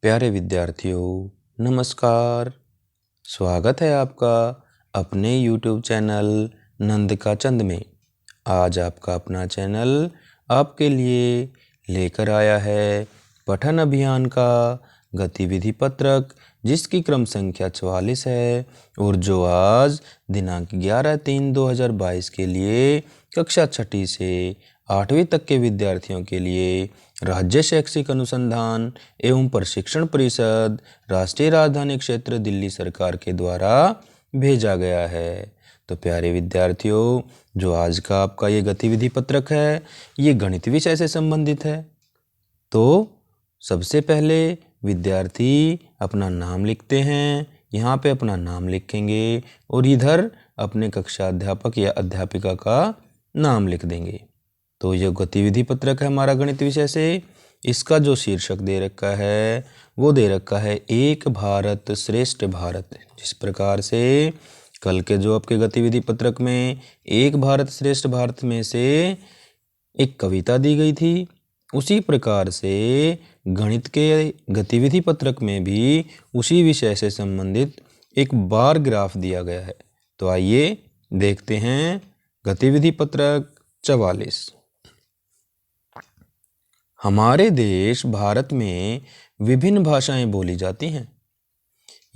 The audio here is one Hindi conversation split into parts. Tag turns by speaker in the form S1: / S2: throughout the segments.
S1: प्यारे विद्यार्थियों, नमस्कार। स्वागत है आपका अपने YouTube चैनल नंद का चंद में। आज आपका अपना चैनल आपके लिए लेकर आया है पठन अभियान का गतिविधि पत्रक, जिसकी क्रम संख्या 44 है और जो आज दिनांक 11/3/2022 के लिए कक्षा 6ठी से 8वीं तक के विद्यार्थियों के लिए राज्य शैक्षिक अनुसंधान एवं प्रशिक्षण परिषद, राष्ट्रीय राजधानी क्षेत्र दिल्ली सरकार के द्वारा भेजा गया है। तो प्यारे विद्यार्थियों, जो आज का आपका ये गतिविधि पत्रक है, ये गणित विषय से संबंधित है। तो सबसे पहले विद्यार्थी अपना नाम लिखते हैं। यहाँ पे अपना नाम लिखेंगे और इधर अपने कक्षा अध्यापक या अध्यापिका का नाम लिख देंगे। तो यह गतिविधि पत्रक है हमारा गणित विषय से। इसका जो शीर्षक दे रखा है वो दे रखा है एक भारत श्रेष्ठ भारत। जिस प्रकार से कल के जो आपके गतिविधि पत्रक में एक भारत श्रेष्ठ भारत में से एक कविता दी गई थी, उसी प्रकार से गणित के गतिविधि पत्रक में भी उसी विषय से संबंधित एक बार ग्राफ दिया गया है। तो आइए देखते हैं गतिविधि पत्रक 44। हमारे देश भारत में विभिन्न भाषाएं बोली जाती हैं।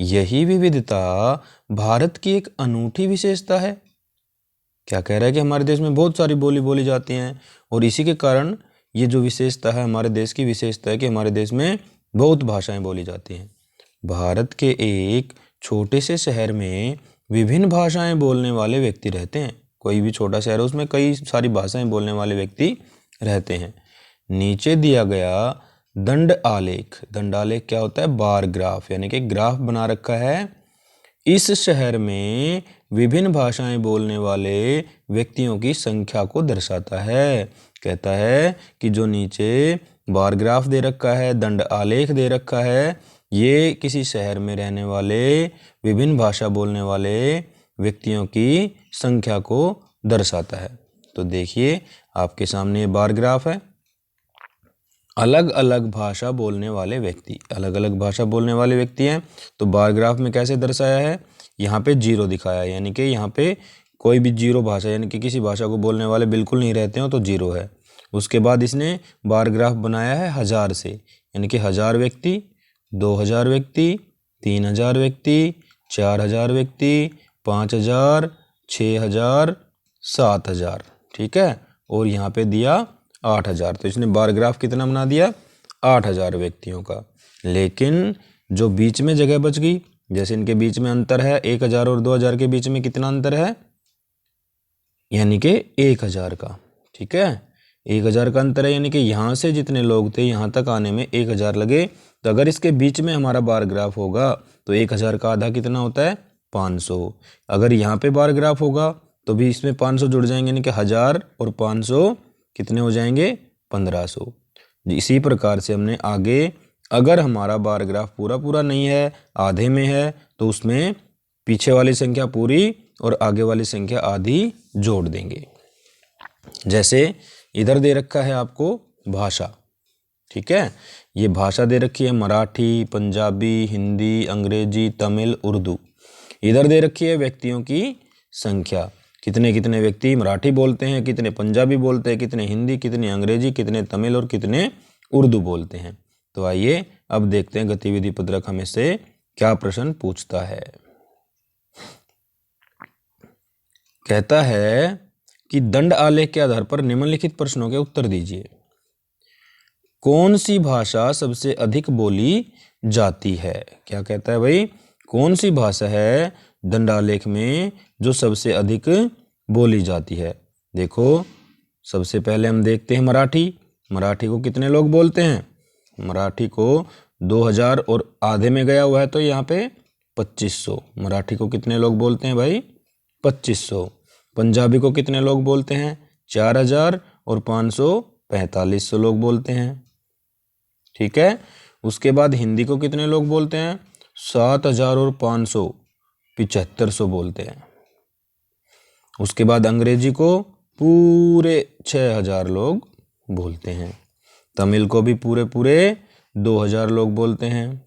S1: यही विविधता भारत की एक अनूठी विशेषता है। क्या कह रहा है कि हमारे देश में बहुत सारी बोली जाती हैं और इसी के कारण ये जो विशेषता है, हमारे देश की विशेषता है कि हमारे देश में बहुत भाषाएं बोली जाती हैं। भारत के एक छोटे से शहर में विभिन्न भाषाएं बोलने वाले व्यक्ति रहते हैं। कोई भी छोटा शहर है, उसमें कई सारी भाषाएं बोलने वाले व्यक्ति रहते हैं। नीचे दिया गया दंड आलेख क्या होता है? बार ग्राफ, यानी कि ग्राफ बना रखा है। इस शहर में विभिन्न भाषाएं बोलने वाले व्यक्तियों की संख्या को दर्शाता है। कहता है कि जो नीचे बार ग्राफ दे रखा है, दंड आलेख दे रखा है, ये किसी शहर में रहने वाले विभिन्न भाषा बोलने वाले व्यक्तियों की संख्या को दर्शाता है। तो देखिए आपके सामने बार ग्राफ है। अलग अलग भाषा बोलने वाले व्यक्ति, अलग अलग भाषा बोलने वाले व्यक्ति हैं। तो बार ग्राफ में कैसे दर्शाया है? यहाँ पे जीरो दिखाया है, यानी कि यहाँ पे कोई भी जीरो भाषा, यानी कि किसी भाषा को बोलने वाले बिल्कुल नहीं रहते हो तो जीरो है। उसके बाद इसने बार ग्राफ बनाया है 1000 से, यानी कि 1000 व्यक्ति, 2000 व्यक्ति, 3000 व्यक्ति, 4000 व्यक्ति, 5000, 6000, 7000। ठीक है, और यहाँ पे दिया 8000। तो इसने बार ग्राफ कितना बना दिया? 8000 व्यक्तियों का। लेकिन जो बीच में जगह बच गई, जैसे इनके बीच में अंतर है 1000 और 2000 के बीच में कितना अंतर है? यानी कि 1000 का। ठीक है, 1000 का अंतर है, यानी कि यहाँ से जितने लोग थे यहाँ तक आने में 1000 लगे। तो अगर इसके बीच में हमारा बार ग्राफ होगा तो 1000 का आधा कितना होता है? 500। अगर यहाँ पे बार ग्राफ होगा तो भी इसमें 500 जुड़ जाएंगे, यानी कि 1000 और 500 कितने हो जाएंगे? 1500। इसी प्रकार से हमने आगे, अगर हमारा बार ग्राफ पूरा नहीं है, आधे में है, तो उसमें पीछे वाली संख्या पूरी और आगे वाली संख्या आधी जोड़ देंगे। जैसे इधर दे रखा है आपको भाषा। ठीक है, ये भाषा दे रखी है मराठी, पंजाबी, हिंदी, अंग्रेजी, तमिल, उर्दू। इधर दे रखी है व्यक्तियों की संख्या, कितने कितने व्यक्ति मराठी बोलते हैं, कितने पंजाबी बोलते हैं, कितने हिंदी, कितने अंग्रेजी, कितने तमिल और कितने उर्दू बोलते हैं। तो आइए अब देखते हैं गतिविधि पत्रक हमें से क्या प्रश्न पूछता है। कहता है कि दंड आलेख के आधार पर निम्नलिखित प्रश्नों के उत्तर दीजिए। कौन सी भाषा सबसे अधिक बोली जाती है? क्या कहता है भाई? कौन सी भाषा है दंडालेख में जो सबसे अधिक बोली जाती है? देखो, सबसे पहले हम देखते हैं मराठी। मराठी को कितने लोग बोलते हैं? मराठी को 2000 और आधे में गया हुआ है तो यहाँ पे 2500। मराठी को कितने लोग बोलते हैं भाई? 2500। पंजाबी को कितने लोग बोलते हैं? 4000 और 500 4500 लोग बोलते हैं। ठीक है, उसके बाद हिंदी को कितने लोग बोलते हैं? 7000 और 500 7500 बोलते हैं। उसके बाद अंग्रेजी को पूरे 6000 लोग बोलते हैं। तमिल को भी पूरे 2000 लोग बोलते हैं।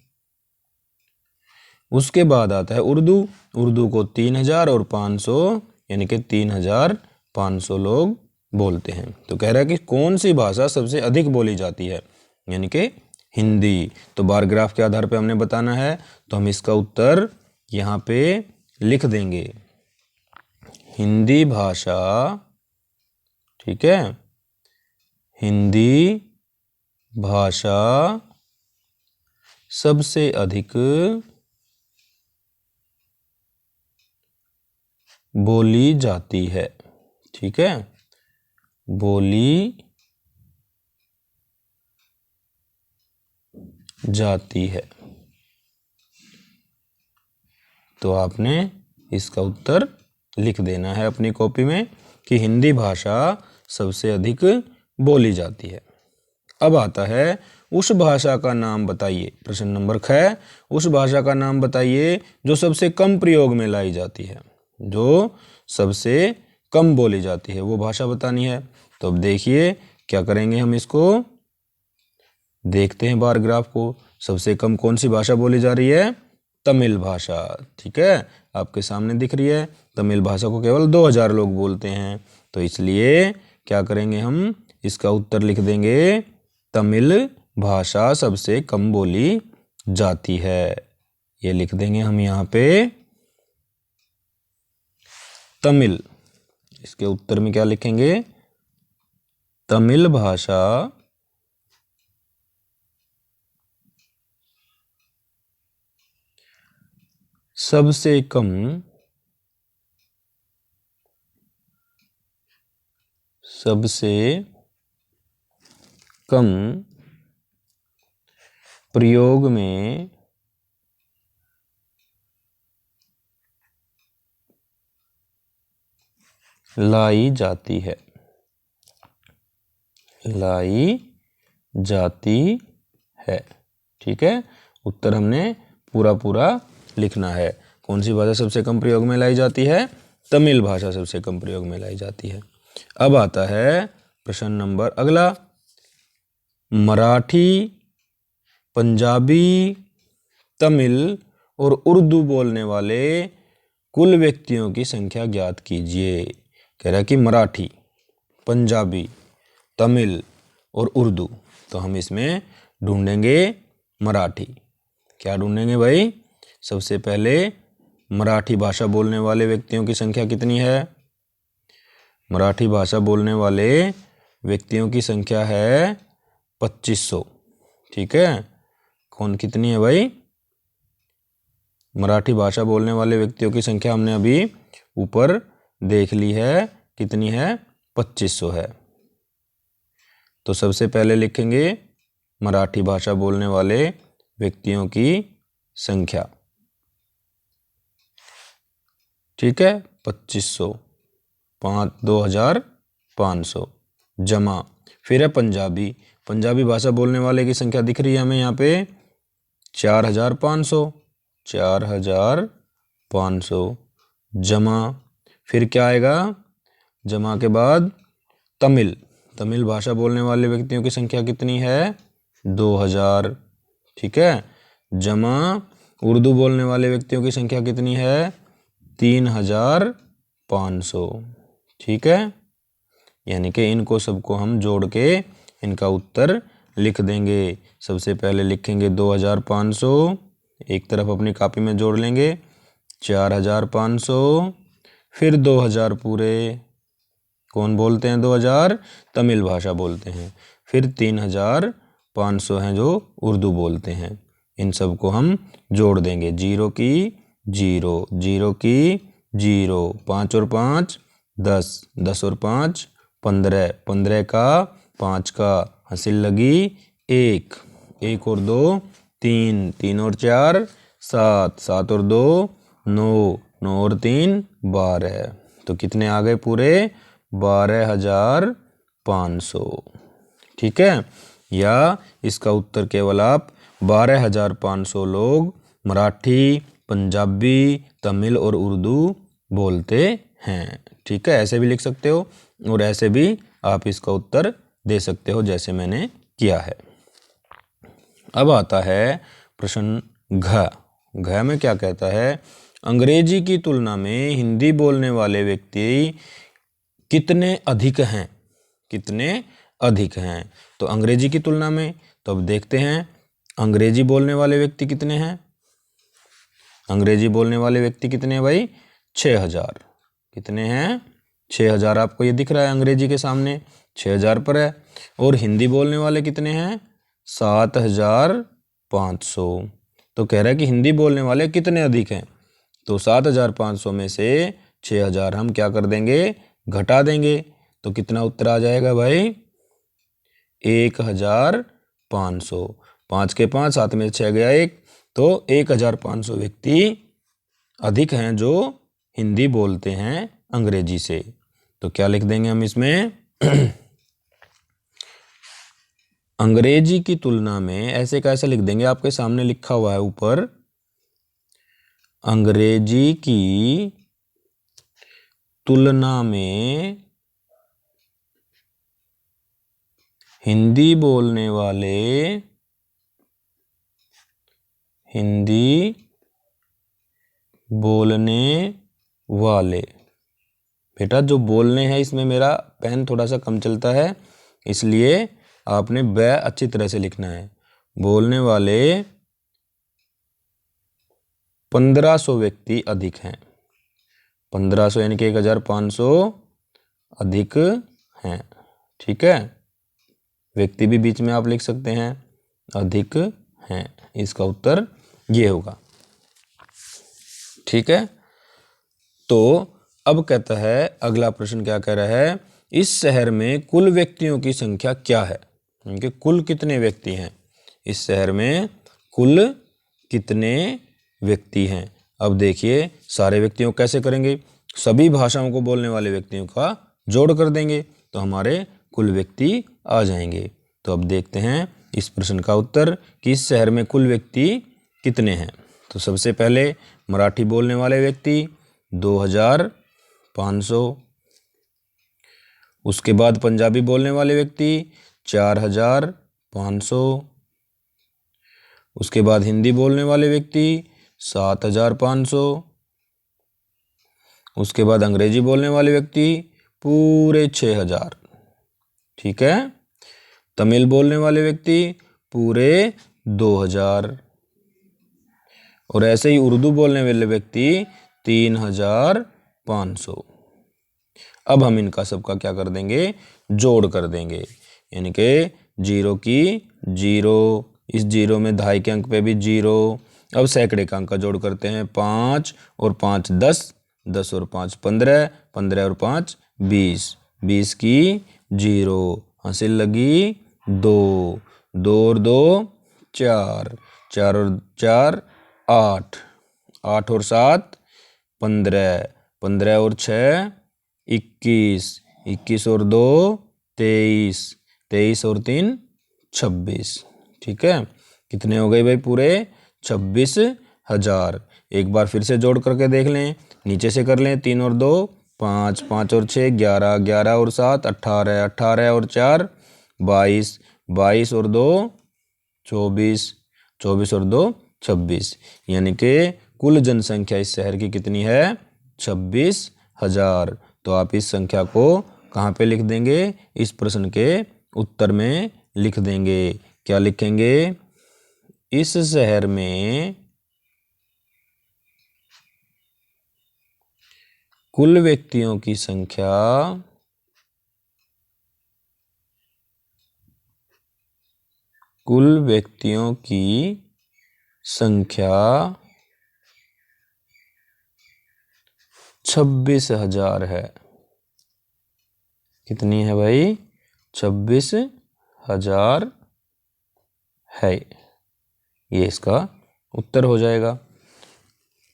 S1: उसके बाद आता है उर्दू। उर्दू को 3000 और 500 यानी कि 3500 लोग बोलते हैं। तो कह रहा है कि कौन सी भाषा सबसे अधिक बोली जाती है, यानी कि हिंदी। तो बार ग्राफ के आधार पे हमने बताना है, तो हम इसका उत्तर यहाँ पे लिख देंगे। हिंदी भाषा, ठीक है, हिंदी भाषा सबसे अधिक बोली जाती है। ठीक है, बोली जाती है। तो आपने इसका उत्तर लिख देना है अपनी कॉपी में कि हिंदी भाषा सबसे अधिक बोली जाती है। अब आता है उस भाषा का नाम बताइए। प्रश्न नंबर 6, उस भाषा का नाम बताइए जो सबसे कम प्रयोग में लाई जाती है, जो सबसे कम बोली जाती है, वो भाषा बतानी है। तो अब देखिए क्या करेंगे, हम इसको देखते हैं बार ग्राफ को। सबसे कम कौन सी भाषा बोली जा रही है? तमिल भाषा। ठीक है, आपके सामने दिख रही है। तमिल भाषा को केवल 2000 लोग बोलते हैं। तो इसलिए क्या करेंगे, हम इसका उत्तर लिख देंगे तमिल भाषा सबसे कम बोली जाती है। ये लिख देंगे हम यहाँ पे तमिल। इसके उत्तर में क्या लिखेंगे? तमिल भाषा सबसे कम प्रयोग में लाई जाती है। ठीक है, उत्तर हमने पूरा पूरा लिखना है। कौन सी भाषा सबसे कम प्रयोग में लाई जाती है? तमिल भाषा सबसे कम प्रयोग में लाई जाती है। अब आता है प्रश्न नंबर अगला। मराठी, पंजाबी, तमिल और उर्दू बोलने वाले कुल व्यक्तियों की संख्या ज्ञात कीजिए। कह रहा है कि मराठी, पंजाबी, तमिल और उर्दू। तो हम इसमें ढूंढेंगे मराठी। क्या ढूंढेंगे भाई? सबसे पहले मराठी भाषा बोलने वाले व्यक्तियों की संख्या कितनी है? मराठी भाषा बोलने वाले व्यक्तियों की संख्या है 2500। ठीक है, कौन कितनी है भाई? मराठी भाषा बोलने वाले व्यक्तियों की संख्या हमने अभी ऊपर देख ली है, कितनी है? 2500 है। तो सबसे पहले लिखेंगे मराठी भाषा बोलने वाले व्यक्तियों की संख्या। ठीक है, 2500, 2500 जमा, फिर है पंजाबी। पंजाबी भाषा बोलने वाले की संख्या दिख रही है हमें यहाँ पे 4500, 4500 जमा, फिर क्या आएगा? जमा के बाद तमिल। तमिल भाषा बोलने वाले व्यक्तियों की संख्या कितनी है? 2000। ठीक है, जमा उर्दू बोलने वाले व्यक्तियों की संख्या कितनी है? 3500। ठीक है, यानी कि इनको सबको हम जोड़ के इनका उत्तर लिख देंगे। सबसे पहले लिखेंगे 2500, एक तरफ अपनी कॉपी में जोड़ लेंगे 4500, फिर 2000 पूरे, कौन बोलते हैं 2000? तमिल भाषा बोलते हैं। फिर 3500 हैं जो उर्दू बोलते हैं। इन सबको हम जोड़ देंगे, 0 की 0, 0 की 0, 5 और 5 10, 10 और 5 15, 15 का 5 का हंसिल लगी 1, 1 और 2 3, 3 और 4 7, 7 और 2 9, 9 और 3 12। तो कितने आ गए पूरे? 12500। ठीक है, या इसका उत्तर केवल आप 12500 लोग मराठी, पंजाबी, तमिल और उर्दू बोलते हैं। ठीक है, ऐसे भी लिख सकते हो और ऐसे भी आप इसका उत्तर दे सकते हो जैसे मैंने किया है। अब आता है प्रश्न घ। घ में क्या कहता है, अंग्रेजी की तुलना में हिंदी बोलने वाले व्यक्ति कितने अधिक हैं, कितने अधिक हैं। तो अंग्रेजी की तुलना में, तो अब देखते हैं अंग्रेजी बोलने वाले व्यक्ति कितने हैं। अंग्रेजी बोलने वाले व्यक्ति कितने हैं भाई, 6000। कितने हैं, 6000। आपको ये दिख रहा है अंग्रेजी के सामने 6000 पर है। और हिंदी बोलने वाले कितने हैं, 7500। तो कह रहा है कि हिंदी बोलने वाले कितने अधिक हैं। तो 7500 में से 6000 हम क्या कर देंगे, घटा देंगे। तो कितना उत्तर आ जाएगा भाई, 1500। 5 के 5, 7 में 6 गया 1, तो 1500 व्यक्ति अधिक हैं जो हिंदी बोलते हैं अंग्रेजी से। तो क्या लिख देंगे हम इसमें अंग्रेजी की तुलना में, ऐसे कैसे लिख देंगे, आपके सामने लिखा हुआ है ऊपर, अंग्रेजी की तुलना में हिंदी बोलने वाले, हिंदी बोलने वाले, बेटा जो बोलने हैं इसमें मेरा पेन थोड़ा सा कम चलता है, इसलिए आपने ब अच्छी तरह से लिखना है। बोलने वाले 1500 व्यक्ति अधिक हैं। 1500 यानी कि 1500 अधिक हैं। ठीक है, व्यक्ति भी बीच में आप लिख सकते हैं, अधिक हैं। इसका उत्तर ये होगा। ठीक है, तो अब कहता है अगला प्रश्न क्या कह रहा है, इस शहर में कुल व्यक्तियों की संख्या क्या है। इनके कुल कितने व्यक्ति हैं, इस शहर में कुल कितने व्यक्ति हैं। अब देखिए सारे व्यक्तियों कैसे करेंगे, सभी भाषाओं को बोलने वाले व्यक्तियों का जोड़ कर देंगे तो हमारे कुल व्यक्ति आ जाएंगे। तो अब देखते हैं इस प्रश्न का उत्तर कि इस शहर में कुल व्यक्ति कितने हैं। तो सबसे पहले मराठी बोलने वाले व्यक्ति 2500, उसके बाद पंजाबी बोलने वाले व्यक्ति 4500, उसके बाद हिंदी बोलने वाले व्यक्ति 7500, उसके बाद अंग्रेजी बोलने वाले व्यक्ति पूरे 6000। ठीक है, तमिल बोलने वाले व्यक्ति पूरे 2000, और ऐसे ही उर्दू बोलने वाले व्यक्ति 3500। अब हम इनका सबका क्या कर देंगे, जोड़ कर देंगे, यानी कि 0 की 0, इस 0 में दहाई के अंक पे भी 0। अब सैकड़े का अंक का जोड़ करते हैं, 5 और 5 10, 10 और 5 15, 15 और 5 20, 20 की 0, हासिल लगी 2, 2 और 2 4, 4 और 4 8, 8 और 7 15, 15 और 6 21, 21 और 2 23, 23 और 3 26। ठीक है, कितने हो गए भाई, पूरे 26,000। एक बार फिर से जोड़ करके देख लें, नीचे से कर लें, 3 और 2 5, 5 और 6 11, 11 और 7 18, 18 और 4 22, 22 और 2 24, 24 और 2 26, यानी कि कुल जनसंख्या इस शहर की कितनी है, 26,000। तो आप इस संख्या को कहाँ पे लिख देंगे, इस प्रश्न के उत्तर में लिख देंगे। क्या लिखेंगे, इस शहर में कुल व्यक्तियों की संख्या कुल व्यक्तियों की संख्या 26,000 है। कितनी है भाई, 26,000 है। ये इसका उत्तर हो जाएगा।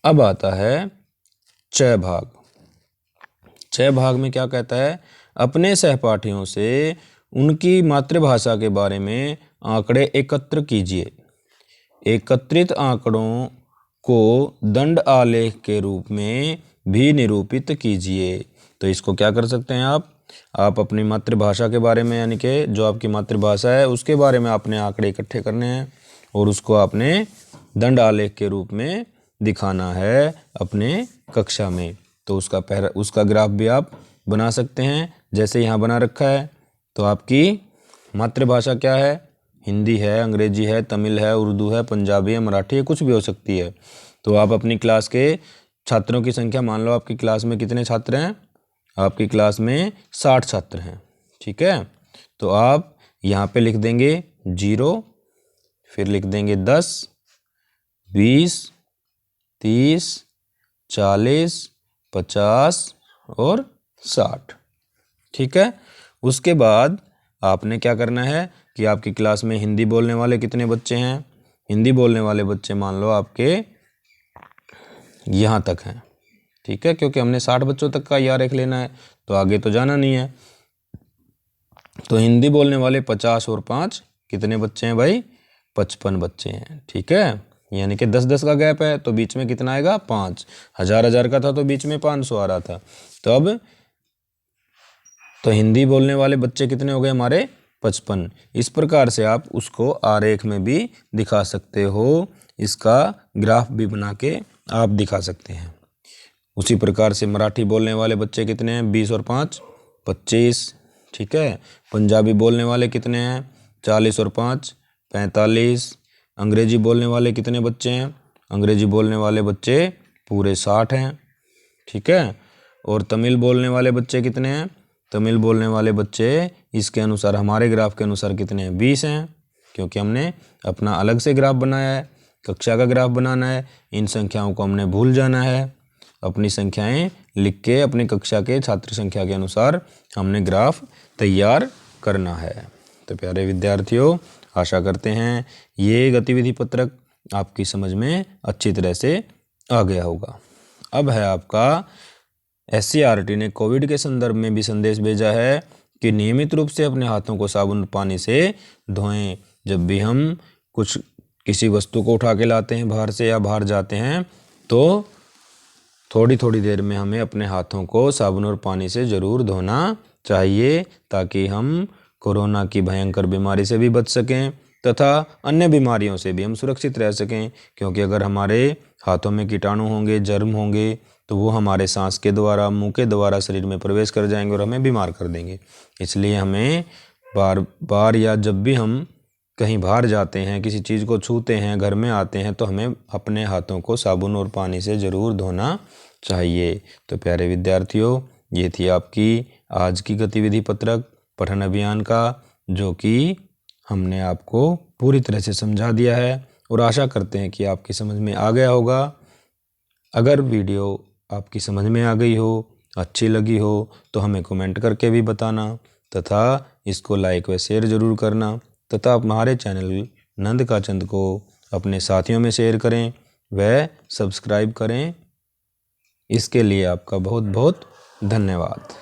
S1: अब आता है च भाग। च भाग में क्या कहता है, अपने सहपाठियों से उनकी मातृभाषा के बारे में आंकड़े एकत्र कीजिए। एकत्रित आंकड़ों को दंड आलेख के रूप में भी निरूपित कीजिए। तो इसको क्या कर सकते हैं आप अपनी मातृभाषा के बारे में, यानी कि जो आपकी मातृभाषा है उसके बारे में आपने आंकड़े इकट्ठे करने हैं और उसको आपने दंड आलेख के रूप में दिखाना है अपने कक्षा में। तो उसका ग्राफ भी आप बना सकते हैं, जैसे यहाँ बना रखा है। तो आपकी मातृभाषा क्या है? हिंदी है, अंग्रेजी है, तमिल है, उर्दू है, पंजाबी है, मराठी है, कुछ भी हो सकती है। तो आप अपनी क्लास के छात्रों की संख्या, मान लो आपकी क्लास में कितने छात्र हैं? आपकी क्लास में 60 छात्र हैं, ठीक है। तो आप यहाँ पे लिख देंगे 0, फिर लिख देंगे 10, 20, 30, 40, 50 और 60, ठीक है। उसके बाद आपने क्या करना है कि आपकी क्लास में हिंदी बोलने वाले कितने बच्चे हैं? हिंदी बोलने वाले बच्चे मान लो आपके यहाँ तक हैं, ठीक है, क्योंकि हमने 60 बच्चों तक का आरेख लेना है, तो आगे तो जाना नहीं है। तो हिंदी बोलने वाले 50 और 5 कितने बच्चे हैं भाई? 55 बच्चे हैं, ठीक है। यानी कि 10-10 का गैप है, तो बीच में कितना आएगा? 5। 1000 का था तो बीच में 500 आ रहा था। तो अब तो हिंदी बोलने वाले बच्चे कितने हो गए हमारे? 55। इस प्रकार से आप उसको आरेख में भी दिखा सकते हो, इसका ग्राफ भी बना के आप दिखा सकते हैं। उसी प्रकार से मराठी बोलने वाले बच्चे कितने हैं? 20 और 5 25, ठीक है। पंजाबी बोलने वाले कितने हैं? 40 और 5 45। अंग्रेजी बोलने वाले कितने बच्चे हैं? अंग्रेजी बोलने वाले बच्चे पूरे 60 हैं, ठीक है। और तमिल बोलने वाले बच्चे कितने हैं? तमिल बोलने वाले बच्चे इसके अनुसार, हमारे ग्राफ के अनुसार कितने हैं? 20 हैं, क्योंकि हमने अपना अलग से ग्राफ बनाया है, कक्षा का ग्राफ बनाना है। इन संख्याओं को हमने भूल जाना है, अपनी संख्याएं लिख के अपनी कक्षा के छात्र संख्या के अनुसार हमने ग्राफ तैयार करना है। तो प्यारे विद्यार्थियों, आशा करते हैं ये गतिविधि पत्रक आपकी समझ में अच्छी तरह से आ गया होगा। अब है आपका SCERT ने कोविड के संदर्भ में भी संदेश भेजा है कि नियमित रूप से अपने हाथों को साबुन पानी से धोएं। जब भी हम किसी वस्तु को उठा के लाते हैं बाहर से या बाहर जाते हैं, तो थोड़ी थोड़ी देर में हमें अपने हाथों को साबुन और पानी से ज़रूर धोना चाहिए, ताकि हम कोरोना की भयंकर बीमारी से भी बच सकें तथा अन्य बीमारियों से भी हम सुरक्षित रह सकें। क्योंकि अगर हमारे हाथों में कीटाणु होंगे, जर्म होंगे, तो वो हमारे सांस के द्वारा, मुंह के द्वारा शरीर में प्रवेश कर जाएंगे और हमें बीमार कर देंगे। इसलिए हमें बार बार या जब भी हम कहीं बाहर जाते हैं, किसी चीज़ को छूते हैं, घर में आते हैं, तो हमें अपने हाथों को साबुन और पानी से ज़रूर धोना चाहिए। तो प्यारे विद्यार्थियों, ये थी आपकी आज की गतिविधि पत्रक पठन अभियान का, जो कि हमने आपको पूरी तरह से समझा दिया है और आशा करते हैं कि आपकी समझ में आ गया होगा। अगर वीडियो आपकी समझ में आ गई हो, अच्छी लगी हो, तो हमें कमेंट करके भी बताना तथा इसको लाइक व शेयर ज़रूर करना तथा हमारे चैनल नंद का चंद को अपने साथियों में शेयर करें व सब्सक्राइब करें। इसके लिए आपका बहुत बहुत धन्यवाद।